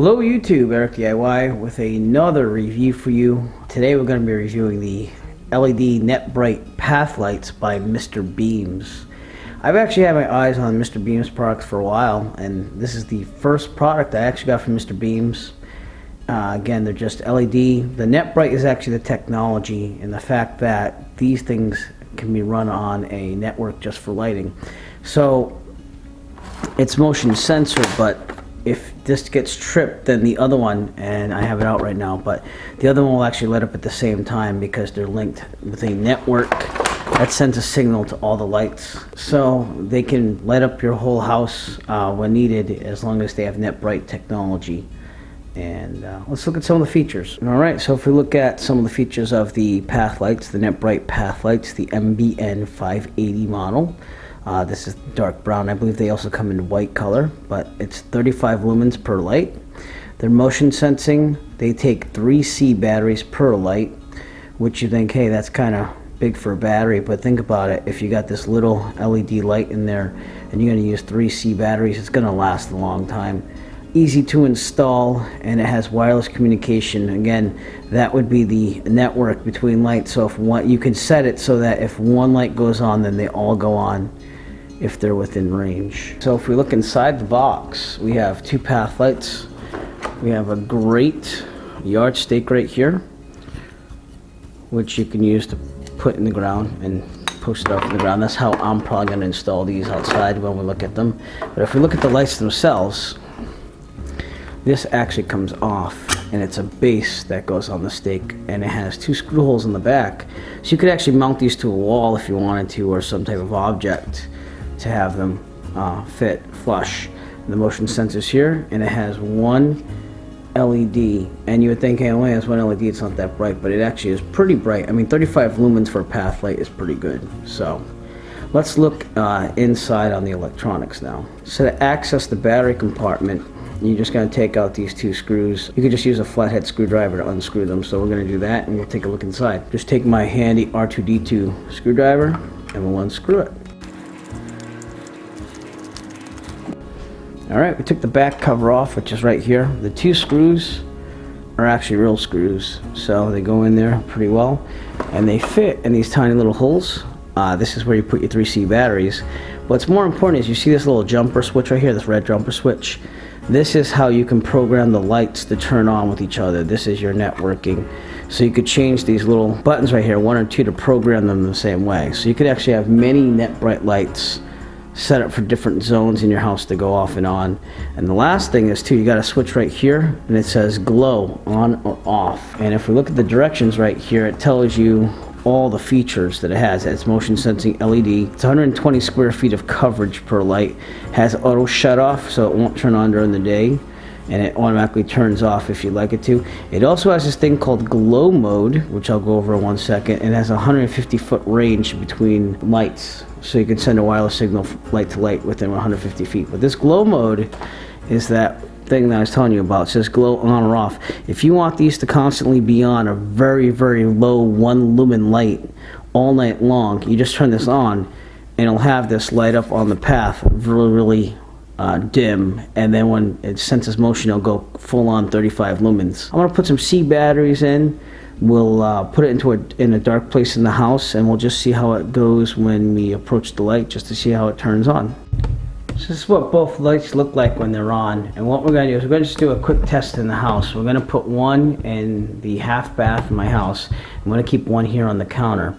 Hello YouTube, Eric DIY with another review for you. Today we're going to be reviewing the LED NetBright Path Lights by Mr. Beams. I've actually had my eyes on Mr. Beams products for a while, and this is the first product I actually got from Mr. Beams. Again, they're just LED. The NetBright is actually the technology and the fact that these things can be run on a network just for lighting. So it's motion sensor, but if this gets tripped, then the other one, and I have it out right now, but the other one will actually light up at the same time because they're linked with a network that sends a signal to all the lights. So they can light up your whole house when needed, as long as they have NetBright technology. And let's look at some of the features. Alright, so if we look at some of the features of the path lights, the NetBright Path Lights, the MBN580 model. This is dark brown. I believe they also come in white color, but it's 35 lumens per light. They're motion sensing. They take 3C batteries per light, which you think, hey, that's kind of big for a battery, but think about it. If you got this little LED light in there and you're going to use 3C batteries, it's going to last a long time. Easy to install, and it has wireless communication. Again, that would be the network between lights. So if one, you can set it so that if one light goes on, then they all go on if they're within range. So if we look inside the box, we have two path lights. We have a great yard stake right here, which you can use to put in the ground and post it up in the ground. That's how I'm probably going to install these outside when we look at them. But if we look at the lights themselves, this actually comes off, and it's a base that goes on the stake, and it has two screw holes in the back. So you could actually mount these to a wall if you wanted to, or some type of object to have them fit flush. The motion sensor's here, and it has one LED, and you would think, hey, it only has one LED, it's not that bright, but it actually is pretty bright. I mean, 35 lumens for a path light is pretty good. So let's look inside on the electronics now. So to access the battery compartment, you're just going to take out these two screws. You could just use a flathead screwdriver to unscrew them, so we're going to do that, and we'll take a look inside. Just take my handy R2D2 screwdriver, and we'll unscrew it. Alright, we took the back cover off, which is right here. The two screws are actually real screws, so they go in there pretty well, and they fit in these tiny little holes. This is where you put your 3C batteries. What's more important is you see this little jumper switch right here, this red jumper switch. This is how you can program the lights to turn on with each other. This is your networking. So you could change these little buttons right here, one or two, to program them the same way. So you could actually have many NetBright lights set up for different zones in your house to go off and on. And the last thing is too, you got a switch right here, and it says glow on or off. And if we look at the directions right here, it tells you all the features that it has. It's motion sensing LED. It's 120 square feet of coverage per light. Has auto shut off, so it won't turn on during the day, and it automatically turns off if you'd like it to. It also has this thing called glow mode, which I'll go over in 1 second, and it has a 150-foot range between lights, so you can send a wireless signal light to light within 150 feet. But this glow mode is that thing that I was telling you about. It says glow on or off. If you want these to constantly be on a very, very low 1 lumen light all night long, you just turn this on, and it'll have this light up on the path really, really dim, and then when it senses motion, it'll go full on 35 lumens. I'm going to put some C batteries in. We'll put it in a dark place in the house, and we'll just see how it goes when we approach the light, just to see how it turns on. So this is what both lights look like when they're on, and what we're going to do is we're going to just do a quick test in the house. We're going to put one in the half bath in my house. I'm going to keep one here on the counter.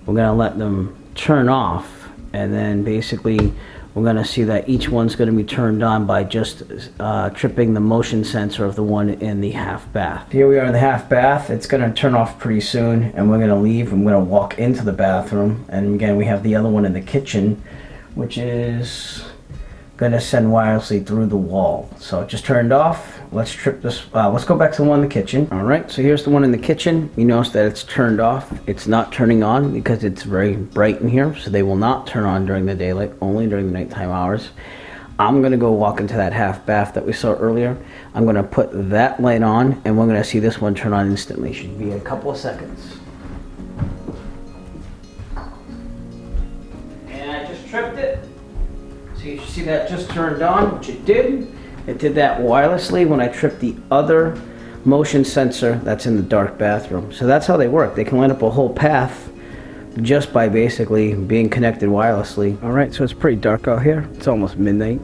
We're going to let them turn off, and then basically we're going to see that each one's going to be turned on by just tripping the motion sensor of the one in the half bath. Here we are in the half bath. It's going to turn off pretty soon, and we're going to leave. I'm going to walk into the bathroom, and again we have the other one in the kitchen, which is going to send wirelessly through the wall. So it just turned off. Let's trip this. Let's go back to the one in the kitchen. Alright, so here's the one in the kitchen. You notice that it's turned off. It's not turning on because it's very bright in here, so they will not turn on during the daylight, only during the nighttime hours. I'm going to go walk into that half bath that we saw earlier. I'm going to put that light on, and we're going to see this one turn on instantly. Should be a couple of seconds. And I just tripped it. So you see that just turned on, which it did. It did that wirelessly when I tripped the other motion sensor that's in the dark bathroom. So that's how they work. They can light up a whole path just by basically being connected wirelessly. Alright, so it's pretty dark out here. It's almost midnight.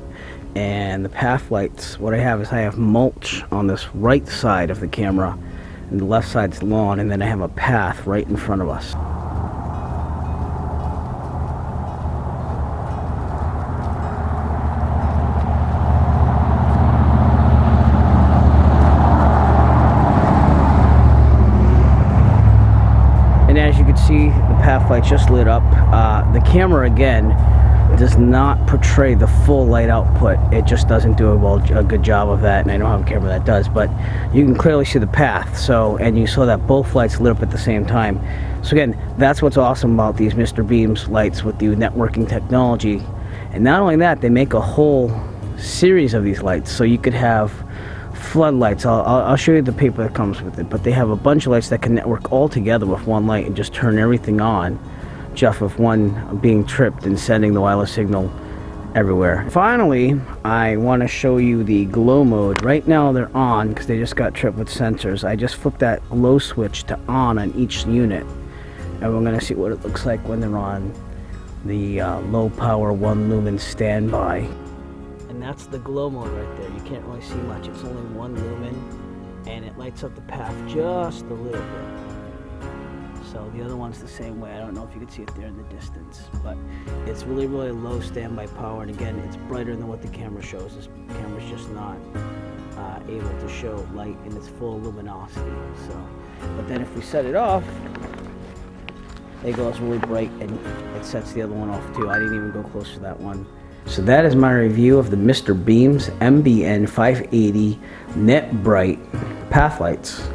And the path lights, what I have is I have mulch on this right side of the camera, and the left side's lawn, and then I have a path right in front of us. And as you can see, the path light just lit up. The camera again does not portray the full light output. It just doesn't do a good job of that, and I don't have a camera that does, but you can clearly see the path. So, and you saw that both lights lit up at the same time. So again, that's what's awesome about these Mr. Beams lights with the networking technology. And not only that, they make a whole series of these lights, so you could have floodlights. I'll show you the paper that comes with it, but they have a bunch of lights that can network all together with one light and just turn everything on, just with one being tripped and sending the wireless signal everywhere. Finally, I want to show you the glow mode. Right now they're on because they just got tripped with sensors. I just flipped that low switch to on each unit, and we're going to see what it looks like when they're on the low power 1 lumen standby. And that's the glow mode right there. You can't really see much. It's only 1 lumen, and it lights up the path just a little bit. So the other one's the same way. I don't know if you can see it there in the distance, but it's really, really low standby power. And again, it's brighter than what the camera shows. This camera's just not able to show light in its full luminosity. So, but then if we set it off, it goes really bright, and it sets the other one off too. I didn't even go close to that one. So that is my review of the Mr. Beams MBN580 NetBright Path Lights,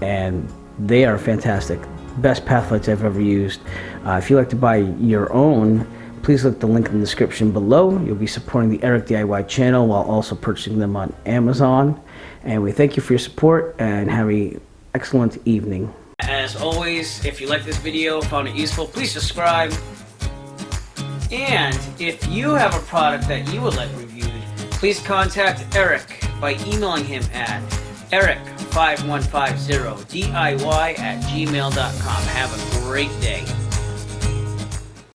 and they are fantastic. Best path lights I've ever used. If you'd like to buy your own, please look at the link in the description below. You'll be supporting the Eric DIY channel while also purchasing them on Amazon. And we thank you for your support, and have an excellent evening. As always, if you like this video, found it useful, please subscribe. And if you have a product that you would like reviewed, please contact Eric by emailing him at eric5150diy@gmail.com. Have a great day.